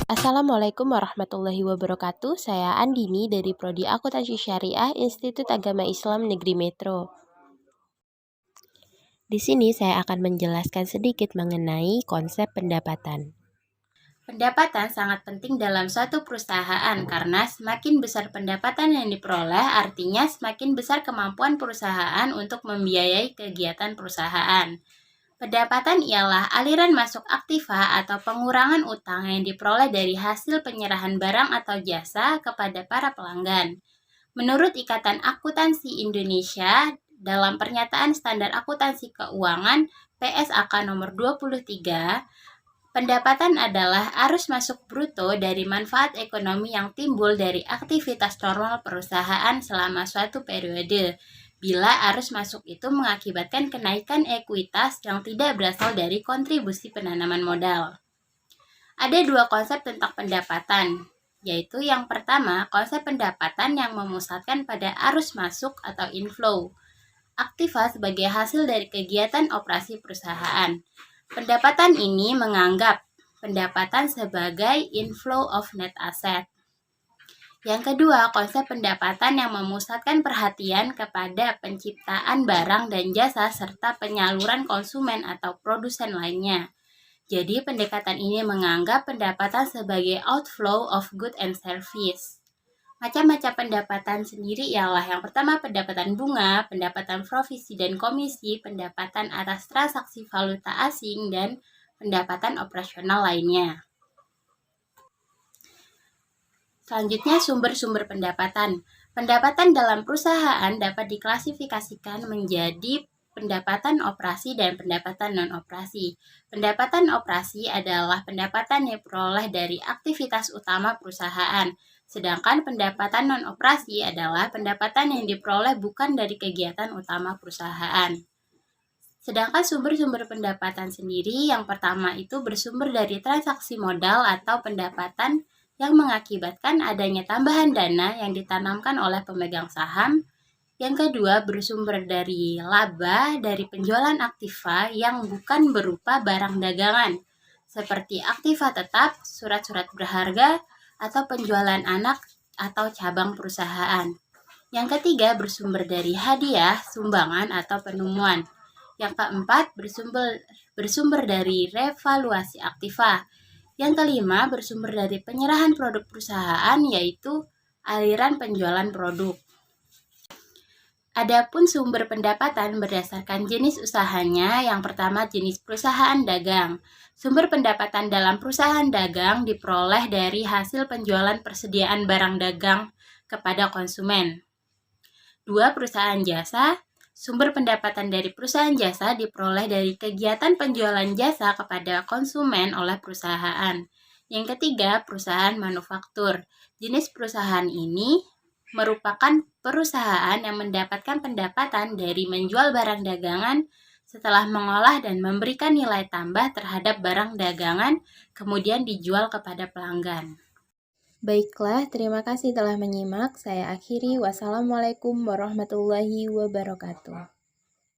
Assalamualaikum warahmatullahi wabarakatuh. Saya Andini dari Prodi Akuntansi Syariah Institut Agama Islam Negeri Metro. Di sini saya akan menjelaskan sedikit mengenai konsep pendapatan. Pendapatan sangat penting dalam suatu perusahaan karena semakin besar pendapatan yang diperoleh, artinya semakin besar kemampuan perusahaan untuk membiayai kegiatan perusahaan. Pendapatan ialah aliran masuk aktiva atau pengurangan utang yang diperoleh dari hasil penyerahan barang atau jasa kepada para pelanggan. Menurut Ikatan Akuntansi Indonesia, dalam Pernyataan Standar Akuntansi Keuangan PSAK nomor 23, pendapatan adalah arus masuk bruto dari manfaat ekonomi yang timbul dari aktivitas normal perusahaan selama suatu periode, bila arus masuk itu mengakibatkan kenaikan ekuitas yang tidak berasal dari kontribusi penanaman modal. Ada dua konsep tentang pendapatan, yaitu yang pertama, konsep pendapatan yang memusatkan pada arus masuk atau inflow aktiva sebagai hasil dari kegiatan operasi perusahaan. Pendapatan ini menganggap pendapatan sebagai inflow of net asset. Yang kedua, konsep pendapatan yang memusatkan perhatian kepada penciptaan barang dan jasa serta penyaluran konsumen atau produsen lainnya. Jadi, pendekatan ini menganggap pendapatan sebagai outflow of good and service. Macam-macam pendapatan sendiri ialah yang pertama pendapatan bunga, pendapatan provisi dan komisi, pendapatan atas transaksi valuta asing, dan pendapatan operasional lainnya. Selanjutnya, sumber-sumber pendapatan. Pendapatan dalam perusahaan dapat diklasifikasikan menjadi pendapatan operasi dan pendapatan non-operasi. Pendapatan operasi adalah pendapatan yang diperoleh dari aktivitas utama perusahaan, sedangkan pendapatan non-operasi adalah pendapatan yang diperoleh bukan dari kegiatan utama perusahaan. Sedangkan sumber-sumber pendapatan sendiri, yang pertama itu bersumber dari transaksi modal atau pendapatan yang mengakibatkan adanya tambahan dana yang ditanamkan oleh pemegang saham. Yang kedua, bersumber dari laba dari penjualan aktiva yang bukan berupa barang dagangan, seperti aktiva tetap, surat-surat berharga, atau penjualan anak atau cabang perusahaan. Yang ketiga, bersumber dari hadiah, sumbangan, atau penemuan. Yang keempat, bersumber dari revaluasi aktiva. Yang kelima, bersumber dari penyerahan produk perusahaan, yaitu aliran penjualan produk. Adapun sumber pendapatan berdasarkan jenis usahanya, yang pertama jenis perusahaan dagang. Sumber pendapatan dalam perusahaan dagang diperoleh dari hasil penjualan persediaan barang dagang kepada konsumen. Dua, perusahaan jasa. Sumber pendapatan dari perusahaan jasa diperoleh dari kegiatan penjualan jasa kepada konsumen oleh perusahaan. Yang ketiga, perusahaan manufaktur. Jenis perusahaan ini merupakan perusahaan yang mendapatkan pendapatan dari menjual barang dagangan setelah mengolah dan memberikan nilai tambah terhadap barang dagangan, kemudian dijual kepada pelanggan. Baiklah, terima kasih telah menyimak. Saya akhiri. Wassalamualaikum warahmatullahi wabarakatuh.